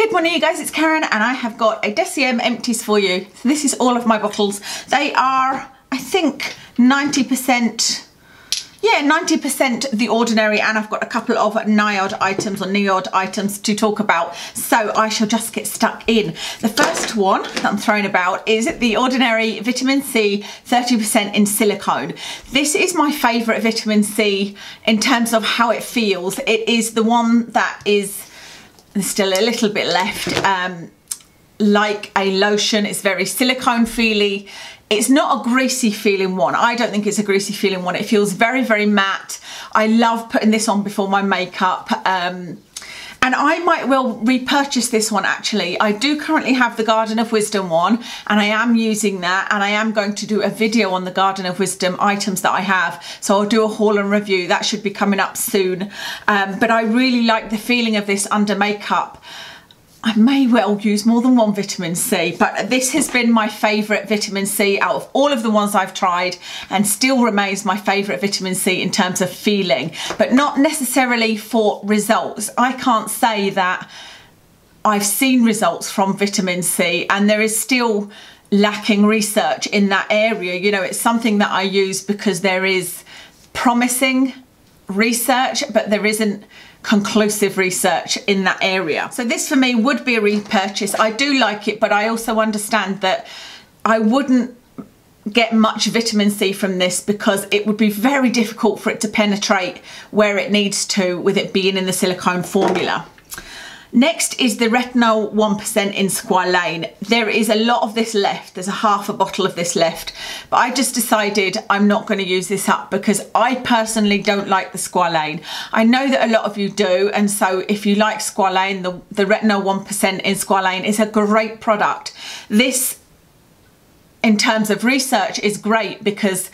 Good morning you guys, it's Karen and I have got a Deciem Empties for you. So this is all of my bottles. They are, I think, 90%, yeah, 90% The Ordinary, and I've got a couple of NIOD items or NIOD items to talk about. So I shall just get stuck in. The first one that I'm throwing about is The Ordinary Vitamin C 30% in silicone. This is my favourite vitamin C in terms of how it feels. It is the one that is, there's still a little bit left, like a lotion. It's very silicone feely. It's not a greasy feeling one. I don't think it's a greasy feeling one. It feels very, very matte. I love putting this on before my makeup. And I might well repurchase this one actually. I do currently have the Garden of Wisdom one and I am using that, and I am going to do a video on the Garden of Wisdom items that I have. So I'll do a haul and review. That should be coming up soon. But I really like the feeling of this under makeup. I may well use more than one vitamin C, but this has been my favourite vitamin C out of all of the ones I've tried, and still remains my favourite vitamin C in terms of feeling, but not necessarily for results. I can't say that I've seen results from vitamin C, and there is still lacking research in that area. You know, it's something that I use because there is promising research, but there isn't conclusive research in that area. So this for me would be a repurchase. I do like it, but I also understand that I wouldn't get much vitamin C from this because it would be very difficult for it to penetrate where it needs to, with it being in the silicone formula. Next is the Retinol 1% in Squalane. There is a lot of this left. There's a half a bottle of this left, but I just decided I'm not going to use this up because I personally don't like the Squalane. I know that a lot of you do, and so if you like Squalane, the Retinol 1% in Squalane is a great product. This, in terms of research, is great because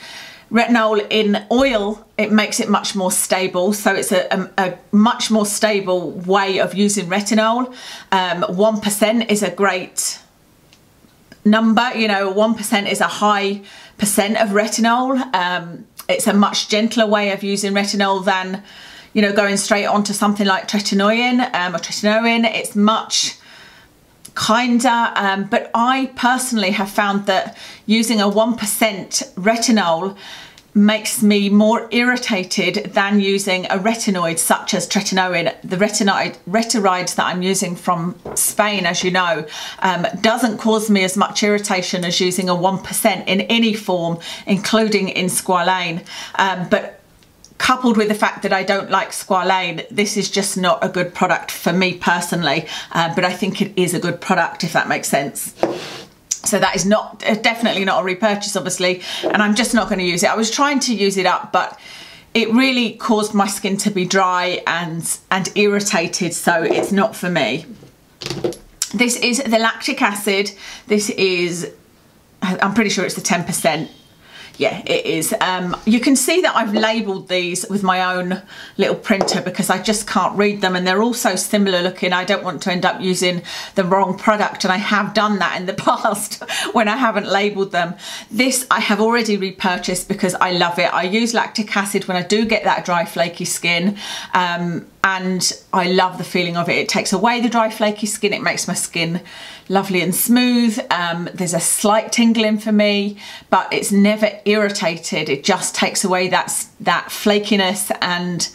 retinol in oil, it makes it much more stable. So it's a much more stable way of using retinol. 1% is a great number. You know, 1% is a high percent of retinol. It's a much gentler way of using retinol than, you know, going straight onto something like tretinoin or tretinoin. It's much kinder, but I personally have found that using a 1% retinol makes me more irritated than using a retinoid such as tretinoin. The retinoids that I'm using from Spain, as you know, doesn't cause me as much irritation as using a 1% in any form, including in Squalane. But coupled with the fact that I don't like Squalane, this is just not a good product for me personally, but I think it is a good product, if that makes sense. So that is not, definitely not a repurchase, obviously, and I'm just not going to use it. I was trying to use it up, but it really caused my skin to be dry and irritated, so it's not for me. This is the lactic acid. This is, I'm pretty sure it's the 10%. Yeah, it is. You can see that I've labelled these with my own little printer because I just can't read them, and they're all so similar looking. I don't want to end up using the wrong product, and I have done that in the past when I haven't labelled them. This I have already repurchased because I love it. I use lactic acid when I do get that dry flaky skin, and I love the feeling of it. It takes away the dry flaky skin. It makes my skin lovely and smooth. There's a slight tingling for me, but it's never irritated. It just takes away that flakiness and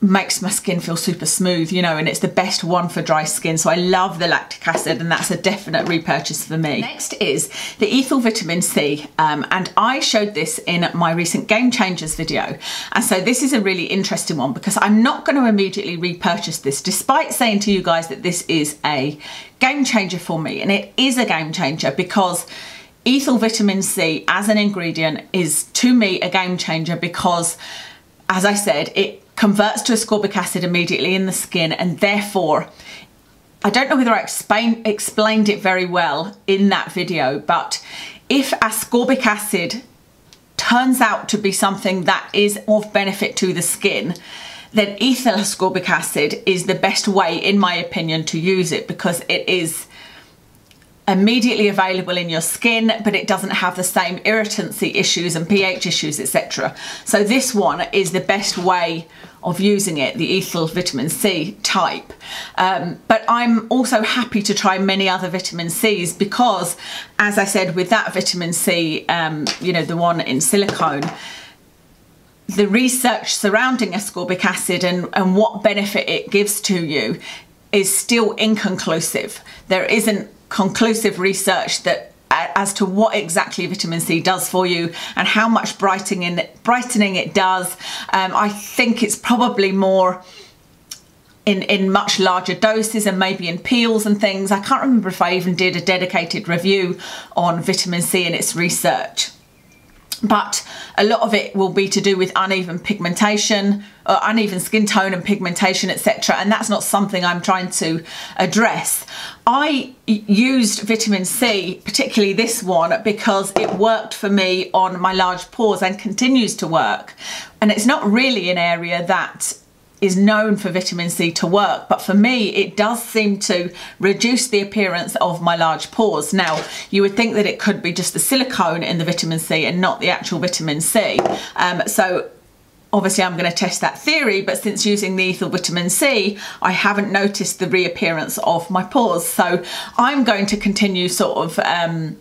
makes my skin feel super smooth, you know, and it's the best one for dry skin. So I love the lactic acid, and that's a definite repurchase for me. Next is the Ethyl Vitamin C, and I showed this in my recent Game Changers video, and so this is a really interesting one because I'm not going to immediately repurchase this, despite saying to you guys that this is a game changer for me, and it is a game changer because ethyl vitamin C as an ingredient is, to me, a game changer because, as I said, it converts to ascorbic acid immediately in the skin, and therefore, I don't know whether I explained it very well in that video, but if ascorbic acid turns out to be something that is of benefit to the skin, then ethyl ascorbic acid is the best way, in my opinion, to use it because it is immediately available in your skin, but it doesn't have the same irritancy issues and pH issues, etc. So this one is the best way of using it, the ethyl vitamin C type. But I'm also happy to try many other vitamin C's because, as I said, with that vitamin C, you know, the one in Silicone, the research surrounding ascorbic acid and what benefit it gives to you is still inconclusive. There isn't conclusive research that as to what exactly vitamin C does for you and how much brightening it does. I think it's probably more in much larger doses and maybe in peels and things. I can't remember if I even did a dedicated review on vitamin C and its research. But a lot of it will be to do with uneven pigmentation, or uneven skin tone and pigmentation, etc. And that's not something I'm trying to address. I used vitamin C, particularly this one, because it worked for me on my large pores and continues to work. And it's not really an area that is known for vitamin C to work, but for me it does seem to reduce the appearance of my large pores. Now you would think that it could be just the silicone in the vitamin C and not the actual vitamin C, so obviously I'm going to test that theory, but since using the ethyl vitamin C I haven't noticed the reappearance of my pores, so I'm going to continue sort of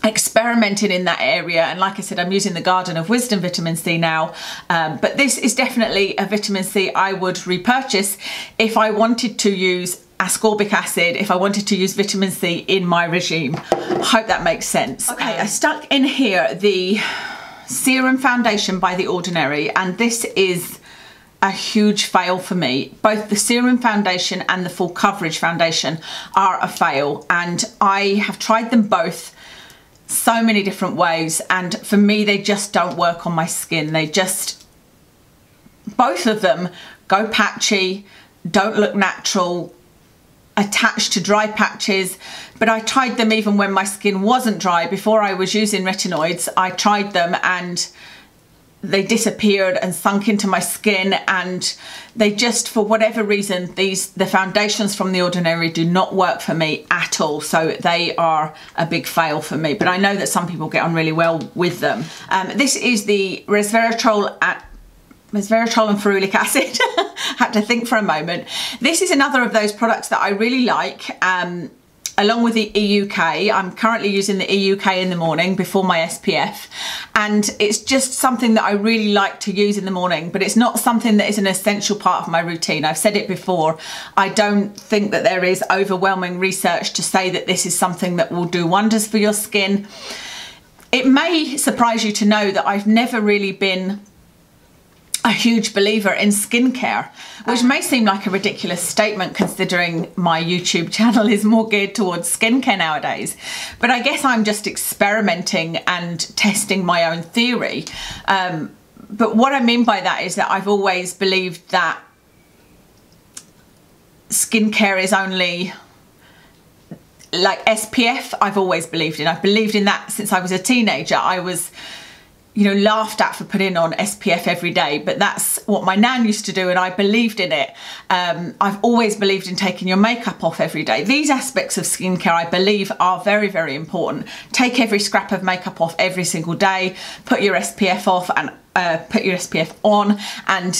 experimenting in that area. And like I said, I'm using the Garden of Wisdom vitamin C now, but this is definitely a vitamin C I would repurchase if I wanted to use ascorbic acid, if I wanted to use vitamin C in my regime. Hope that makes sense. Okay, I stuck in here the Serum Foundation by The Ordinary, and this is a huge fail for me. Both the Serum Foundation and the Full Coverage Foundation are a fail, and I have tried them both so many different ways, and for me they just don't work on my skin. They just, both of them go patchy, don't look natural, attach to dry patches. But I tried them even when my skin wasn't dry. Before I was using retinoids, I tried them and they disappeared and sunk into my skin, and they just, for whatever reason, the foundations from The Ordinary do not work for me at all, so they are a big fail for me. But I know that some people get on really well with them. This is the resveratrol and ferulic acid. Had to think for a moment. This is another of those products that I really like. Along with the EUK, I'm currently using the EUK in the morning before my SPF, and it's just something that I really like to use in the morning, but it's not something that is an essential part of my routine. I've said it before, I don't think that there is overwhelming research to say that this is something that will do wonders for your skin. It may surprise you to know that I've never really been a huge believer in skincare, which may seem like a ridiculous statement considering my YouTube channel is more geared towards skincare nowadays. But I guess I'm just experimenting and testing my own theory. But what I mean by that is that I've always believed that skincare is only like SPF. I've always believed in. I've believed in that since I was a teenager. I was, you know, laughed at for putting on SPF every day, but that's what my nan used to do and I believed in it. I've always believed in taking your makeup off every day. These aspects of skincare, I believe, are very, very important. Take every scrap of makeup off every single day, put your SPF off and put your SPF on, and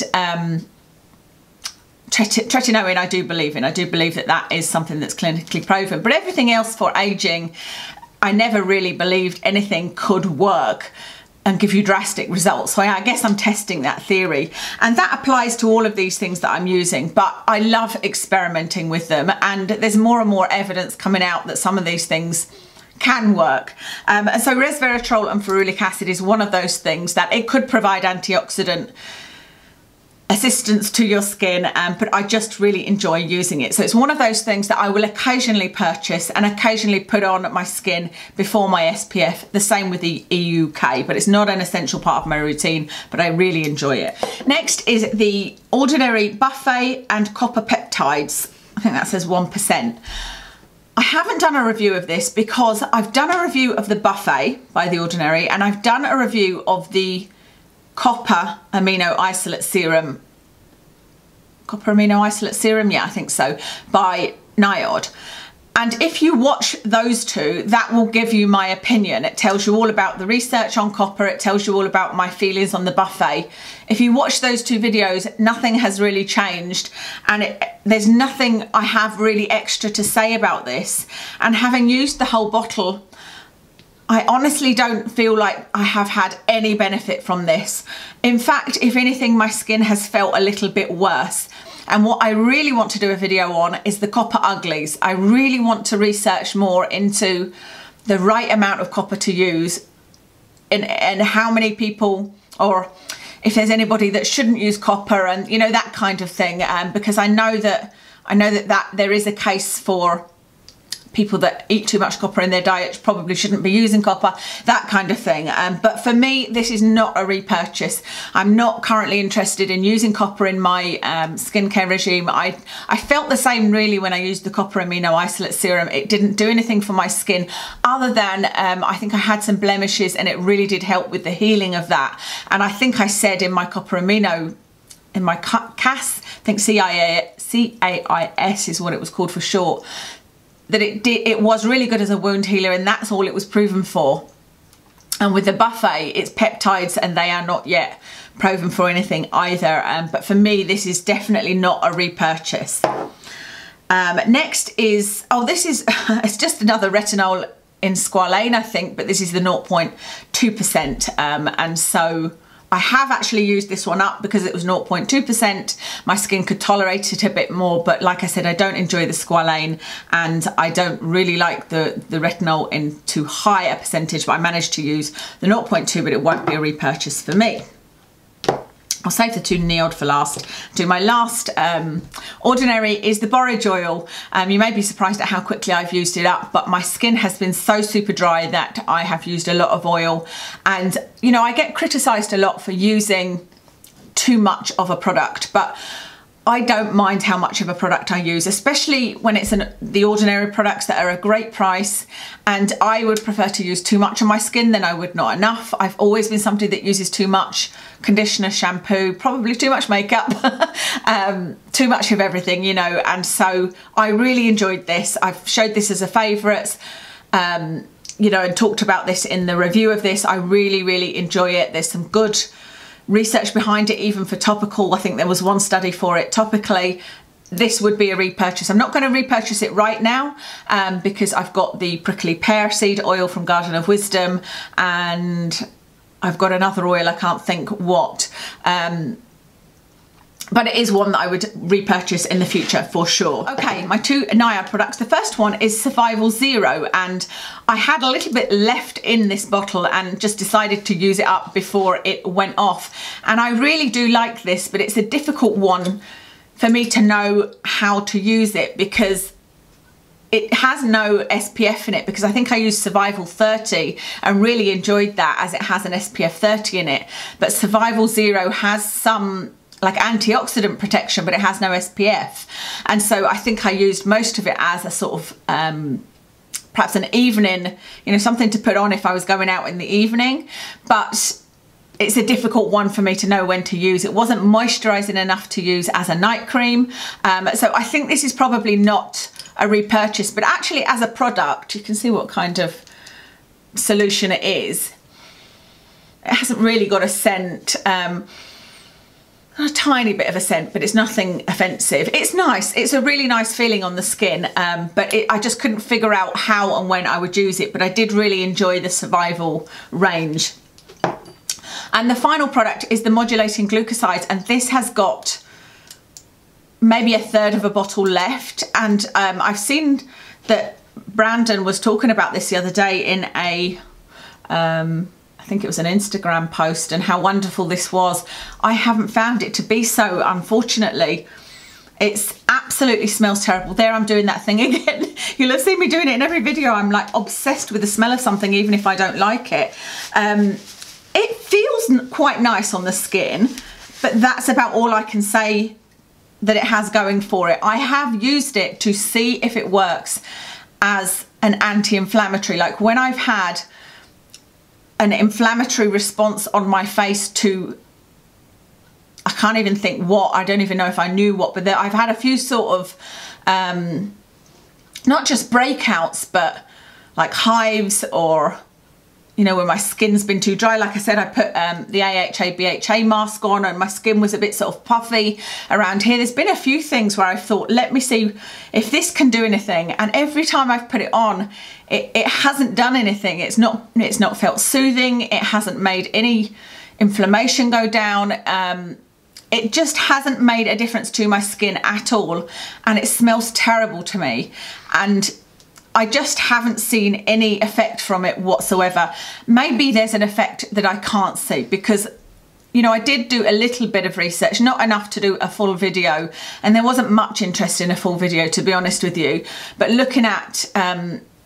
tretinoin I do believe in. I do believe that that is something that's clinically proven, but everything else for aging, I never really believed anything could work and give you drastic results. So I guess I'm testing that theory, and that applies to all of these things that I'm using, but I love experimenting with them, and there's more and more evidence coming out that some of these things can work. And so resveratrol and ferulic acid is one of those things that it could provide antioxidant assistance to your skin, but I just really enjoy using it. So it's one of those things that I will occasionally purchase and occasionally put on my skin before my SPF. The same with the EUK, but it's not an essential part of my routine, but I really enjoy it. Next is the Ordinary Buffet and Copper Peptides. I think that says 1%. I haven't done a review of this because I've done a review of the Buffet by The Ordinary, and I've done a review of the Copper Amino Isolate Serum. Copper Amino Isolate Serum, yeah, I think so, by NIOD. And if you watch those two, that will give you my opinion. It tells you all about the research on copper. It tells you all about my feelings on the buffet. If you watch those two videos, nothing has really changed. And there's nothing I have really extra to say about this. And having used the whole bottle, I honestly don't feel like I have had any benefit from this. In fact, if anything, my skin has felt a little bit worse. And what I really want to do a video on is the copper uglies. I really want to research more into the right amount of copper to use and how many people, or if there's anybody that shouldn't use copper, and you know, that kind of thing. Because I know that there is a case for people that eat too much copper in their diet probably shouldn't be using copper, that kind of thing. But for me, this is not a repurchase. I'm not currently interested in using copper in my skincare regime. I felt the same really when I used the copper amino isolate serum. It didn't do anything for my skin other than I think I had some blemishes, and it really did help with the healing of that. And I think I said in my copper amino, in my CAS, I think CAIS is what it was called for short, that it was really good as a wound healer, and that's all it was proven for. And with the buffet, it's peptides, and they are not yet proven for anything either. But for me, this is definitely not a repurchase. Next is, it's just another retinol in Squalane, I think, but this is the 0.2%. And so I have actually used this one up because it was 0.2%. My skin could tolerate it a bit more, but like I said, I don't enjoy the Squalane, and I don't really like the retinol in too high a percentage, but I managed to use the 0.2, but it won't be a repurchase for me. I'll save the two NIOD for last. My last ordinary is the Borage Oil. You may be surprised at how quickly I've used it up, but my skin has been so super dry that I have used a lot of oil. And you know, I get criticised a lot for using too much of a product, but I don't mind how much of a product I use, especially when it's the ordinary products that are a great price. And I would prefer to use too much on my skin than I would not enough. I've always been somebody that uses too much conditioner, shampoo, probably too much makeup, too much of everything, you know. And so I really enjoyed this. I've showed this as a favourite, you know, and talked about this in the review of this. I really, really enjoy it. There's some good research behind it, even for topical. I think there was one study for it topically. This would be a repurchase. I'm not going to repurchase it right now because I've got the prickly pear seed oil from Garden of Wisdom, and I've got another oil, I can't think what. But it is one that I would repurchase in the future for sure. Okay, my two NIOD products. The first one is Survival Zero, and I had a little bit left in this bottle and just decided to use it up before it went off. And I really do like this, but it's a difficult one for me to know how to use it because it has no SPF in it, because I think I used Survival 30 and really enjoyed that as it has an SPF 30 in it. But Survival Zero has some like antioxidant protection, but it has no SPF. And so I think I used most of it as a sort of perhaps an evening, you know, something to put on if I was going out in the evening. But it's a difficult one for me to know when to use. It wasn't moisturizing enough to use as a night cream. So I think this is probably not a repurchase, but actually as a product, you can see what kind of solution it is. It hasn't really got a scent. A tiny bit of a scent, but it's nothing offensive. It's nice. It's a really nice feeling on the skin, but I just couldn't figure out how and when I would use it, but I did really enjoy the Survival range. And the final product is the Modulating Glucosides, and this has got maybe a third of a bottle left. And I've seen that Brandon was talking about this the other day in a I think it was an Instagram post, and how wonderful this was. I haven't found it to be so, unfortunately. It's absolutely smells terrible. There, I'm doing that thing again. You'll have seen me doing it in every video. I'm like obsessed with the smell of something, even if I don't like it. It feels quite nice on the skin, but that's about all I can say that it has going for it. I have used it to see if it works as an anti-inflammatory. Like when I've had an inflammatory response on my face to, I can't even think what, I don't even know if I knew what, but I've had a few sort of not just breakouts, but like hives, or you know, when my skin's been too dry. Like I said, I put the AHA BHA mask on and my skin was a bit sort of puffy around here. There's been a few things where I've thought, let me see if this can do anything. And every time I've put it on, it hasn't done anything. It's not felt soothing. It hasn't made any inflammation go down. It just hasn't made a difference to my skin at all. And it smells terrible to me. And I just haven't seen any effect from it whatsoever. Maybe there's an effect that I can't see, because, you know, I did do a little bit of research, not enough to do a full video, and there wasn't much interest in a full video, to be honest with you. But looking at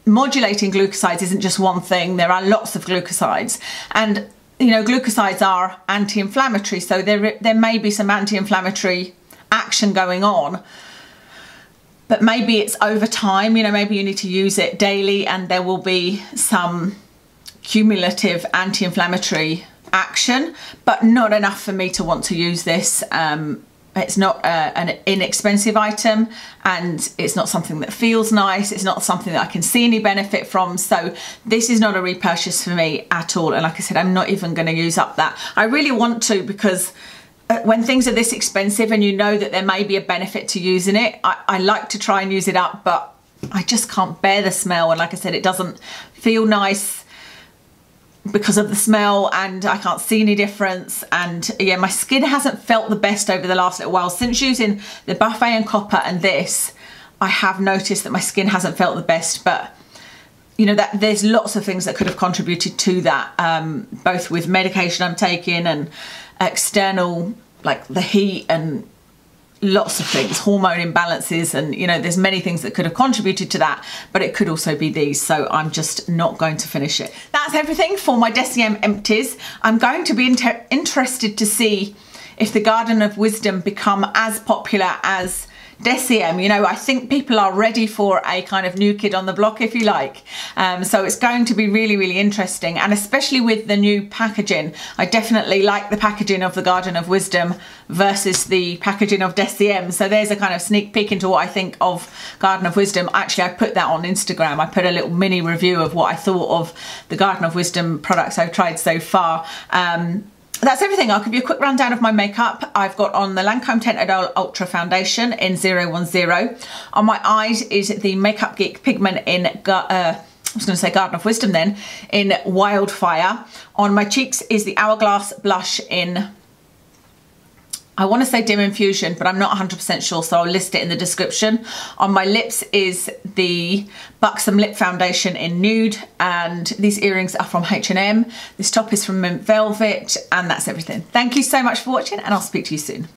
modulating glucosides isn't just one thing. There are lots of glucosides, and you know, glucosides are anti-inflammatory, so there may be some anti-inflammatory action going on. But maybe it's over time, you know, maybe you need to use it daily and there will be some cumulative anti-inflammatory action, but not enough for me to want to use this. It's not an inexpensive item, and it's not something that feels nice. It's not something that I can see any benefit from. So this is not a repurchase for me at all. And like I said, I'm not even going to use up that. I really want to, because when things are this expensive and you know that there may be a benefit to using it, I like to try and use it up, but I just can't bear the smell. And like I said, it doesn't feel nice because of the smell, and I can't see any difference. And yeah, my skin hasn't felt the best over the last little while. Since using the Buffet and Copper and this, I have noticed that my skin hasn't felt the best. But you know, that there's lots of things that could have contributed to that, both with medication I'm taking and external, like the heat and lots of things, hormone imbalances, and you know, there's many things that could have contributed to that, but it could also be these. So I'm just not going to finish it. That's everything for my Deciem Empties. I'm going to be interested to see if the Garden of Wisdom become as popular as Deciem. You know, I think people are ready for a kind of new kid on the block, if you like. So it's going to be really, really interesting, and especially with the new packaging. I definitely like the packaging of the Garden of Wisdom versus the packaging of Deciem. So there's a kind of sneak peek into what I think of Garden of Wisdom. Actually, I put that on Instagram. I put a little mini review of what I thought of the Garden of Wisdom products I've tried so far. That's everything. I'll give you a quick rundown of my makeup. I've got on the Lancome Teint Idole Ultra Foundation in 010. On my eyes is the Makeup Geek pigment in, I was going to say Garden of Wisdom then, in Wildfire. On my cheeks is the Hourglass blush in, I want to say dim infusion, but I'm not 100% sure, so I'll list it in the description. On my lips is the Buxom lip foundation in Nude, and these earrings are from H&M. This top is from Mint Velvet, and that's everything. Thank you so much for watching, and I'll speak to you soon.